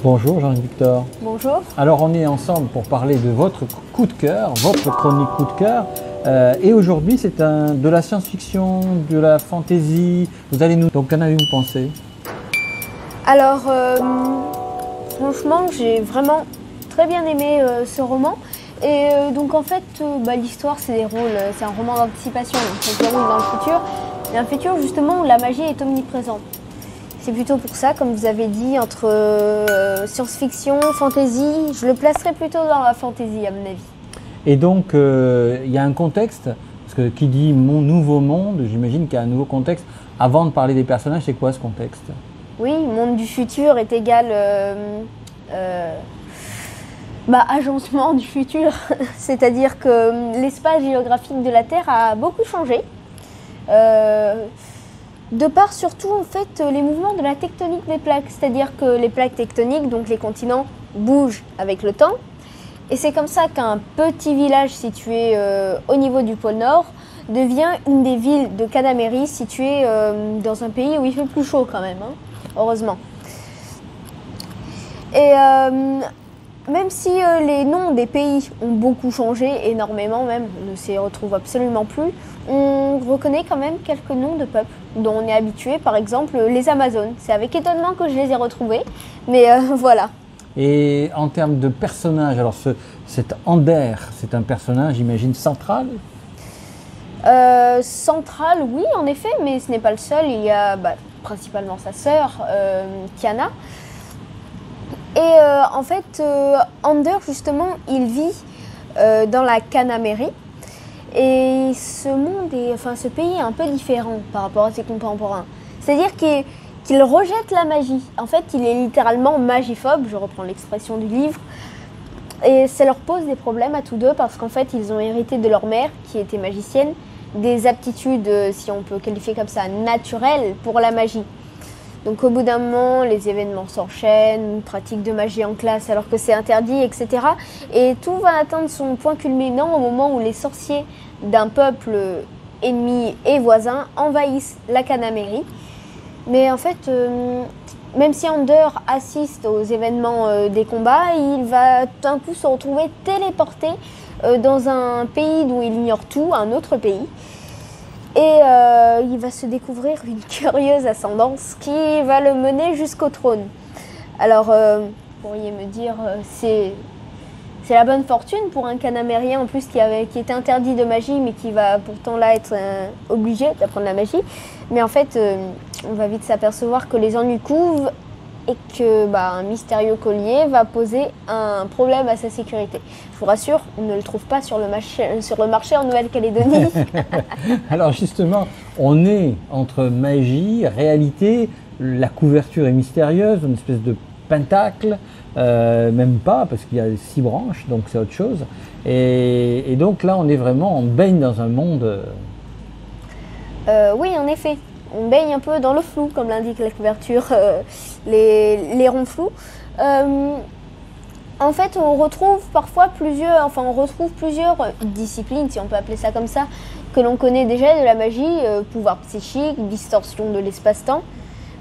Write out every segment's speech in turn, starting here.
Bonjour Jean-Victor. Bonjour. Alors on est ensemble pour parler de votre coup de cœur, votre chronique coup de cœur. Et aujourd'hui c'est de la science-fiction, de la fantasy. Donc qu'en avez-vous pensé? Alors franchement j'ai vraiment très bien aimé ce roman. Et donc en fait l'histoire c'est un roman d'anticipation, donc ça se déroule dans le futur. Et un futur justement où la magie est omniprésente. C'est plutôt pour ça, comme vous avez dit, entre science-fiction, fantasy, je le placerai plutôt dans la fantasy à mon avis. Et donc il y a un contexte, parce que qui dit mon nouveau monde, j'imagine qu'il y a un nouveau contexte. Avant de parler des personnages, c'est quoi ce contexte? Oui, monde du futur est égal agencement du futur, c'est-à-dire que l'espace géographique de la Terre a beaucoup changé. De par surtout en fait les mouvements de la tectonique des plaques, c'est-à-dire que les plaques tectoniques, donc les continents, bougent avec le temps. Et c'est comme ça qu'un petit village situé au niveau du pôle Nord devient une des villes de Canamérie située dans un pays où il fait plus chaud quand même, hein, heureusement. Et même si les noms des pays ont beaucoup changé, énormément même, on ne s'y retrouve absolument plus, on reconnaît quand même quelques noms de peuples dont on est habitué, par exemple les Amazones. C'est avec étonnement que je les ai retrouvés, mais voilà. Et en termes de personnages, alors cet Ander, c'est un personnage, j'imagine, central? Central, oui, en effet, mais ce n'est pas le seul. Il y a principalement sa sœur, Kiana. Et en fait, Ander, justement, il vit dans la Canamérie. Et ce pays est un peu différent par rapport à ses contemporains. C'est-à-dire qu'il rejette la magie. En fait, il est littéralement magiphobe, je reprends l'expression du livre. Et ça leur pose des problèmes à tous deux parce qu'en fait, ils ont hérité de leur mère, qui était magicienne, des aptitudes, si on peut qualifier comme ça, naturelles pour la magie. Donc au bout d'un moment, les événements s'enchaînent, pratique de magie en classe alors que c'est interdit, etc. Et tout va atteindre son point culminant au moment où les sorciers d'un peuple ennemi et voisin envahissent la Canamérie. Mais en fait, même si Ander assiste aux événements des combats, il va d'un coup se retrouver téléporté dans un pays d'où il ignore tout, un autre pays. Et il va se découvrir une curieuse ascendance qui va le mener jusqu'au trône. Alors, vous pourriez me dire, c'est la bonne fortune pour un Canamérien en plus qui était interdit de magie, mais qui va pourtant là être obligé d'apprendre la magie. Mais en fait, on va vite s'apercevoir que les ennuis couvent et que un mystérieux collier va poser un problème à sa sécurité. Je vous rassure, on ne le trouve pas sur le marché en Nouvelle-Calédonie. Alors justement, on est entre magie, réalité, la couverture est mystérieuse, une espèce de pentacle, même pas, parce qu'il y a 6 branches, donc c'est autre chose. Et donc là, on baigne dans un monde... Oui, en effet. On baigne un peu dans le flou, comme l'indique la couverture, les ronds flous. En fait, on retrouve plusieurs disciplines, si on peut appeler ça comme ça, que l'on connaît déjà de la magie, pouvoir psychique, distorsion de l'espace-temps.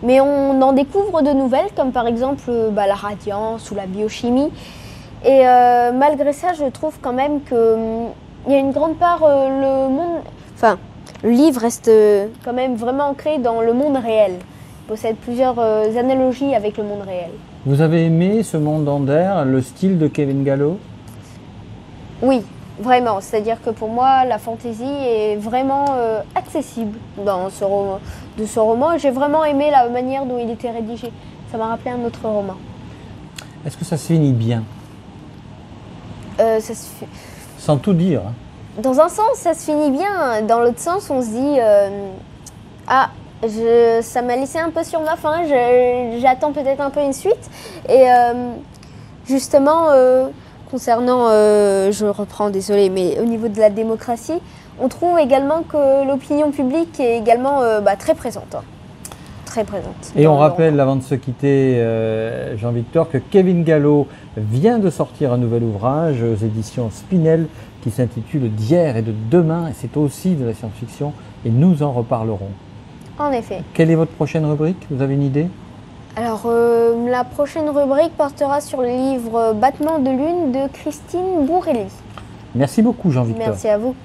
Mais on en découvre de nouvelles, comme par exemple la radiance ou la biochimie. Et malgré ça, je trouve quand même qu'il y a une grande part, le livre reste quand même vraiment ancré dans le monde réel. Il possède plusieurs analogies avec le monde réel. Vous avez aimé ce monde Ander, le style de Kevin Gallo? Oui, vraiment. C'est-à-dire que pour moi, la fantaisie est vraiment accessible dans ce roman. Et j'ai vraiment aimé la manière dont il était rédigé. Ça m'a rappelé un autre roman. Est-ce que ça se finit bien? Sans tout dire. Dans un sens, ça se finit bien. Dans l'autre sens, on se dit ça m'a laissé un peu sur ma faim. J'attends peut-être un peu une suite. Et justement, concernant, je reprends, désolé, mais au niveau de la démocratie, on trouve également que l'opinion publique est également très présente. Très présente. Et on rappelle, avant de se quitter, Jean-Victor, que Kevin Gallo vient de sortir un nouvel ouvrage aux éditions Spinel qui s'intitule D'hier et de demain, et c'est aussi de la science-fiction, et nous en reparlerons. En effet. Quelle est votre prochaine rubrique? Vous avez une idée? Alors, La prochaine rubrique portera sur le livre Battements de lune de Christine Bourrelli. Merci beaucoup, Jean-Victor. Merci à vous.